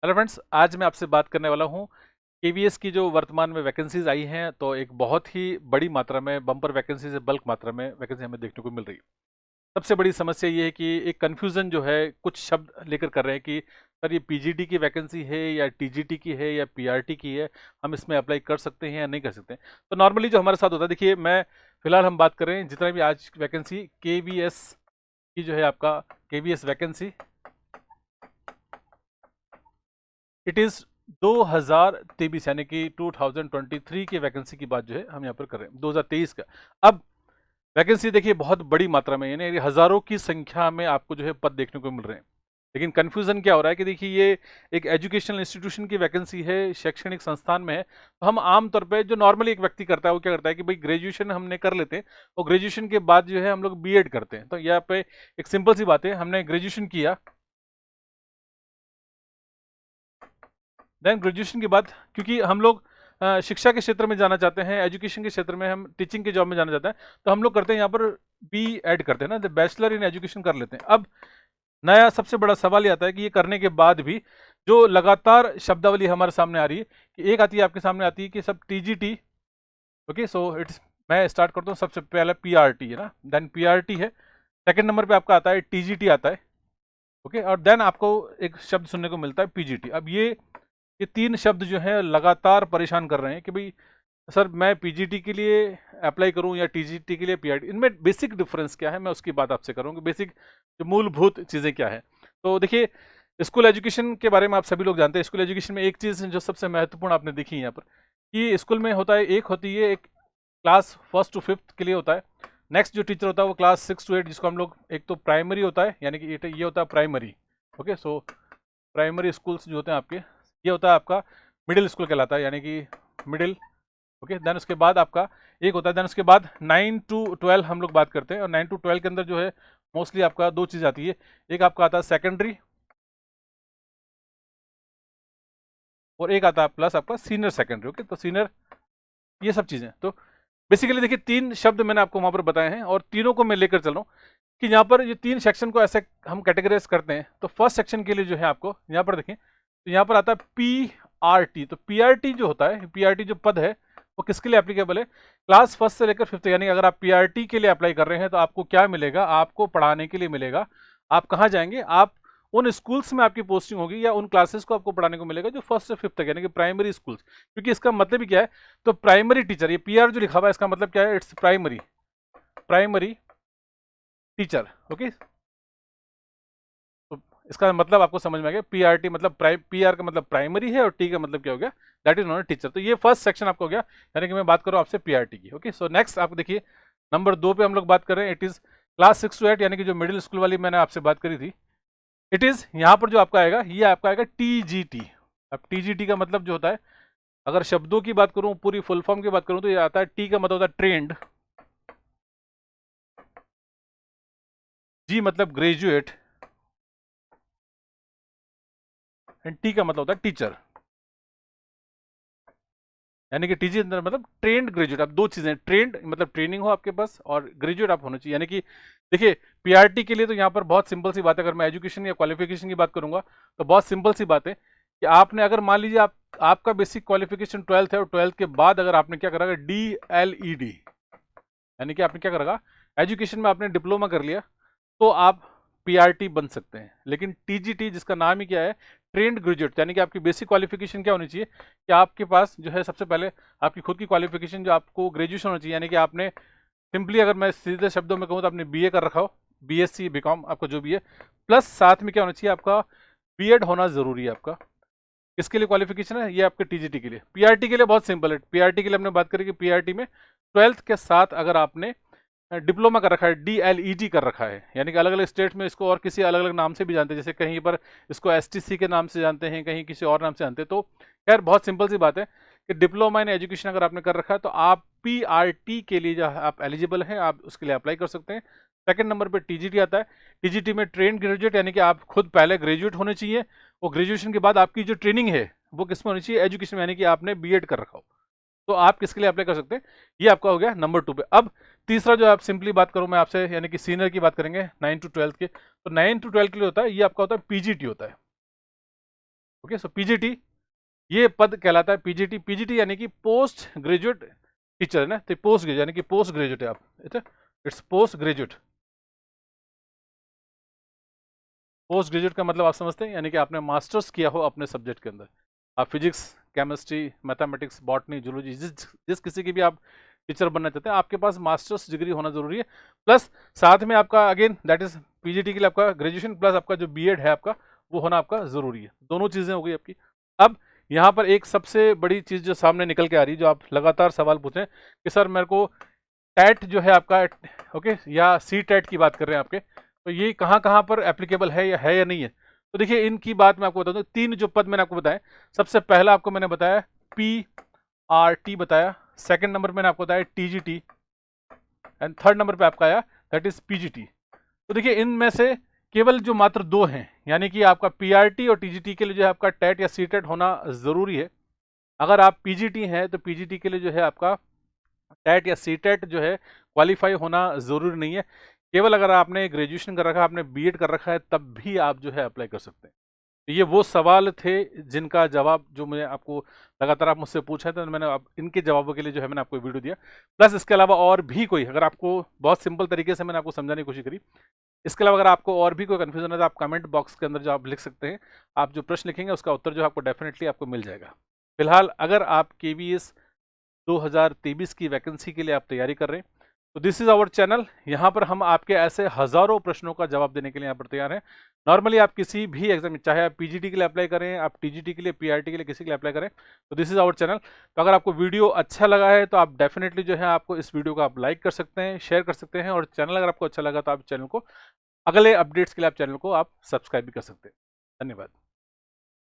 Hello friends, आज मैं आपसे बात करने वाला हूँ केवीएस की जो वर्तमान में वैकेंसीज आई हैं। तो एक बहुत ही बड़ी मात्रा में बम्पर वैकेंसीज, बल्क मात्रा में वैकेंसी हमें देखने को मिल रही है। सबसे बड़ी समस्या ये है कि एक कन्फ्यूजन जो है कुछ शब्द लेकर कर रहे हैं कि सर ये पीजीटी की वैकेंसी है या टीजीटी की है या पीआरटी की है, हम इसमें अप्लाई कर सकते हैं या नहीं कर सकते हैं। तो नॉर्मली जो हमारे साथ होता है, देखिए मैं फिलहाल हम बात कर रहे हैं जितना भी आज वैकेंसी केवीएस की जो है आपका केवीएस वैकेंसी, इट इज 2023 यानी कि 2023 की वैकेंसी की बात जो है हम यहाँ पर कर रहे हैं 2023 का। अब वैकेंसी देखिए बहुत बड़ी मात्रा में, यानी हजारों की संख्या में आपको जो है पद देखने को मिल रहे हैं। लेकिन कंफ्यूजन क्या हो रहा है कि देखिए ये एक एजुकेशनल इंस्टीट्यूशन की वैकेंसी है, शैक्षणिक संस्थान में है। तो हम आमतौर पे जो नॉर्मली एक व्यक्ति करता है वो क्या करता है कि भाई ग्रेजुएशन हमने कर लेते हैं और ग्रेजुएशन के बाद जो है हम लोग बीएड करते हैं। तो यहाँ पे एक सिंपल सी बात है, हमने ग्रेजुएशन किया, देन ग्रेजुएशन के बाद क्योंकि हम लोग शिक्षा के क्षेत्र में जाना चाहते हैं, एजुकेशन के क्षेत्र में, हम टीचिंग के जॉब में जाना चाहते हैं, तो हम लोग करते हैं यहाँ पर बी एड करते हैं ना, बैचलर इन एजुकेशन कर लेते हैं। अब नया सबसे बड़ा सवाल ये आता है कि ये करने के बाद भी जो लगातार शब्दावली हमारे सामने आ रही है कि एक आती है आपके सामने आती है कि सब टीजीटी। ओके, सो इट्स, मैं स्टार्ट करता हूँ। सबसे पहले पीआरटी है ना, देन पीआरटी है, सेकंड नंबर पे आपका आता है टीजीटी आता है। ओके, और देन आपको एक शब्द सुनने को मिलता है पीजीटी। अब ये तीन शब्द जो हैं लगातार परेशान कर रहे हैं कि भाई सर मैं पीजीटी के लिए अप्लाई करूं या टीजीटी के लिए पीआरटी, इनमें बेसिक डिफरेंस क्या है, मैं उसकी बात आपसे करूंगा। बेसिक जो मूलभूत चीज़ें क्या है। तो देखिए, स्कूल एजुकेशन के बारे में आप सभी लोग जानते हैं। स्कूल एजुकेशन में एक चीज़ जो सबसे महत्वपूर्ण आपने देखी है यहाँ पर कि स्कूल में होता है, एक होती है एक क्लास 1st to 5th के लिए होता है। नेक्स्ट जो टीचर होता है वो क्लास 6 to 8, जिसको हम लोग, एक तो प्राइमरी होता है, यानी कि ये होता है primary. Okay, so primary schools जो होते हैं आपके, ये होता है आपका मिडिल स्कूल कहलाता है, यानी कि मिडिल। ओके, देन उसके बाद आपका एक होता है, देन उसके बाद 9 to 12 हम लोग बात करते हैं। और 9 to 12 के अंदर जो है मोस्टली आपका दो चीज़ आती है, एक आपका आता है सेकेंडरी और एक आता है प्लस आपका सीनियर सेकेंडरी। ओके, तो सीनियर, ये सब चीज़ें। तो बेसिकली देखिए तीन शब्द मैंने आपको वहाँ पर बताए हैं और तीनों को मैं लेकर चल रहा हूँ कि यहाँ पर ये तीन सेक्शन को ऐसे हम कैटेगराइज करते हैं। तो फर्स्ट सेक्शन के लिए जो है आपको यहाँ पर देखें, तो यहाँ पर आता है पीआरटी। तो पीआरटी जो होता है, पीआरटी जो पद है वो किसके लिए एप्लीकेबल है, क्लास 1st से लेकर 5th, यानी अगर आप पीआरटी के लिए अप्लाई कर रहे हैं तो आपको क्या मिलेगा, आपको पढ़ाने के लिए मिलेगा। आप कहाँ जाएंगे, आप उन स्कूल्स में आपकी पोस्टिंग होगी या उन क्लासेस को आपको पढ़ाने को मिलेगा जो 1st से 5th तक, यानी कि प्राइमरी स्कूल्स। क्योंकि इसका मतलब ही क्या है, तो प्राइमरी टीचर, ये पीआर जो लिखा हुआ है इसका मतलब क्या है, its primary, primary teacher. Okay, तो इसका मतलब आपको समझ में आ गया, पीआरटी मतलब पीआर का मतलब प्राइमरी है और टी का मतलब क्या हो गया, दैट इज नॉट टीचर। तो ये फर्स्ट सेक्शन आपको हो गया, यानी कि मैं बात कर रहा हूँ आपसे पीआरटी की। ओके, सो नेक्स्ट आप देखिए नंबर 2 पे हम लोग बात कर रहे हैं, इट इज क्लास 6 to 8, यानी कि जो मिडिल स्कूल वाली मैंने आपसे बात करी थी। इट इज यहाँ पर जो आपका आएगा, ये आपका आएगा टीजीटी। अब टीजीटी का मतलब जो होता है, अगर शब्दों की बात करूं, पूरी फुल फॉर्म की बात करूं, तो ये आता है, टी का मतलब होता है ट्रेंड, जी मतलब ग्रेजुएट, एंड टी का मतलब होता है टीचर। यानी कि टीजी मतलब ट्रेंड ग्रेजुएट। अब दो चीजें, ट्रेंड मतलब ट्रेनिंग हो आपके पास और ग्रेजुएट आप होना चाहिए। यानी कि देखिए पीआरटी के लिए तो यहाँ पर बहुत सिंपल सी बात है, अगर मैं एजुकेशन या क्वालिफिकेशन की बात करूंगा तो बहुत सिंपल सी बात है कि आपने, अगर मान लीजिए आपका बेसिक क्वालिफिकेशन 12th है और 12th के बाद अगर आपने क्या करा, DLED, यानी कि आपने क्या करा, एजुकेशन में आपने डिप्लोमा कर लिया, तो आप पीआरटी बन सकते हैं। लेकिन टीजीटी जिसका नाम ही क्या है, ट्रेंड ग्रेजुएट, यानी कि आपकी बेसिक क्वालिफिकेशन क्या होनी चाहिए कि आपके पास जो है सबसे पहले आपकी खुद की क्वालिफिकेशन, जो आपको ग्रेजुएशन होनी चाहिए, यानी कि आपने सिंपली, अगर मैं सीधे शब्दों में कहूँ तो आपने बीए कर रखा हो, बीएससी बीकॉम, आपका जो भी है, प्लस साथ में क्या होना चाहिए, आपका बीएड होना जरूरी है आपका। किसके लिए क्वालिफिकेशन है, ये आपके टीजीटी के लिए। पीआरटी के लिए बहुत सिंपल है, पीआरटी के लिए हमने बात करी कि पीआरटी में 12th के साथ अगर आपने डिप्लोमा कर रखा है, DLED कर रखा है, यानी कि अलग अलग स्टेट में इसको और किसी अलग अलग नाम से भी जानते हैं, जैसे कहीं पर इसको STC के नाम से जानते हैं, कहीं किसी और नाम से जानते हैं। तो खैर बहुत सिंपल सी बात है कि डिप्लोमा इन एजुकेशन अगर आपने कर रखा है तो आप पीआरटी के लिए जो आप एलिजिबल हैं, आप उसके लिए अप्लाई कर सकते हैं। सेकंड नंबर पे टीजीटी आता है, टीजीटी में ट्रेन ग्रेजुएट, यानी कि आप खुद पहले ग्रेजुएट होने चाहिए और ग्रेजुएशन के बाद आपकी जो ट्रेनिंग है वो किस में होनी चाहिए, एजुकेशन में, यानी कि आपने बीएड कर रखा हो, तो आप किसके लिए अप्लाई कर सकते हैं। ये आपका हो गया नंबर 2 पे। अब तीसरा जो आप सिंपली बात करूं मैं आपसे, यानी कि सीनियर की बात करेंगे 9 to 12 के, तो 9 to 12 के लिए होता है, ये आपका होता है पीजीटी होता है। ओके, सो पीजीटी ये पद कहलाता है पीजीटी। पीजीटी यानी कि पोस्ट ग्रेजुएट टीचर है ना, तो पोस्ट ग्रेजुएट यानी कि पोस्ट ग्रेजुएट है आप, it's post graduate. Post graduate का मतलब आप समझते हैं, यानी कि आपने मास्टर्स किया हो अपने सब्जेक्ट के अंदर। आप physics, chemistry, mathematics, botany, zoology, जिस किसी की भी आप टीचर बनना चाहते हैं, आपके पास मास्टर्स डिग्री होना जरूरी है। प्लस साथ में आपका अगेन दैट इज पीजीटी के लिए आपका ग्रेजुएशन प्लस आपका जो बीएड है आपका, वो होना आपका जरूरी है। दोनों चीजें हो गई आपकी। अब यहाँ पर एक सबसे बड़ी चीज जो सामने निकल के आ रही है, जो आप लगातार सवाल पूछें कि सर मेरे को टैट जो है आपका, ओके, या सी टैट की बात कर रहे हैं आपके, तो ये कहाँ कहाँ पर एप्लीकेबल है या नहीं है। तो देखिए इनकी बात मैं आपको बता दूं, 3 जो पद मैंने आपको बताया, सबसे पहला आपको मैंने बताया PRT बताया, सेकंड नंबर मैंने आपको बताया TGT, एंड थर्ड नंबर पे आपका आया दैट इज PGT। तो देखिए इनमें से केवल जो मात्र 2 हैं, यानी कि आपका PRT और TGT के लिए जो है आपका टैट या सी टैट होना जरूरी है। अगर आप PGT हैं तो PGT के लिए जो है आपका टैट या सी टैट जो है क्वालिफाई होना जरूरी नहीं है। केवल अगर आपने ग्रेजुएशन कर रखा है, आपने बीएड कर रखा है, तब भी आप जो है अप्लाई कर सकते हैं। तो ये वो सवाल थे जिनका जवाब जो मैं आपको लगातार आप मुझसे पूछा था, तो मैंने इनके जवाबों के लिए जो है मैंने आपको वीडियो दिया। प्लस इसके अलावा और भी कोई, अगर आपको बहुत सिंपल तरीके से मैंने आपको समझाने की कोशिश करी, इसके अलावा अगर आपको और भी कोई कन्फ्यूजन है तो आप कमेंट बॉक्स के अंदर जो आप लिख सकते हैं। आप जो प्रश्न लिखेंगे उसका उत्तर जो आपको डेफिनेटली आपको मिल जाएगा। फिलहाल अगर आप KVS 2023 की वैकेंसी के लिए आप तैयारी कर रहे हैं, तो दिस इज आवर चैनल। यहाँ पर हम आपके ऐसे हजारों प्रश्नों का जवाब देने के लिए यहाँ पर तैयार हैं। नॉर्मली आप किसी भी एग्जाम, चाहे आप PGT के लिए अप्लाई करें, आप TGT के लिए, PRT के लिए, किसी के लिए अप्लाई करें, तो दिस इज आवर चैनल। तो अगर आपको वीडियो अच्छा लगा है तो आप डेफिनेटली जो है आपको इस वीडियो को आप लाइक कर सकते हैं, शेयर कर सकते हैं, और चैनल अगर आपको अच्छा लगा तो आप चैनल को, अगले अपडेट्स के लिए आप चैनल को आप सब्सक्राइब भी कर सकते हैं। धन्यवाद।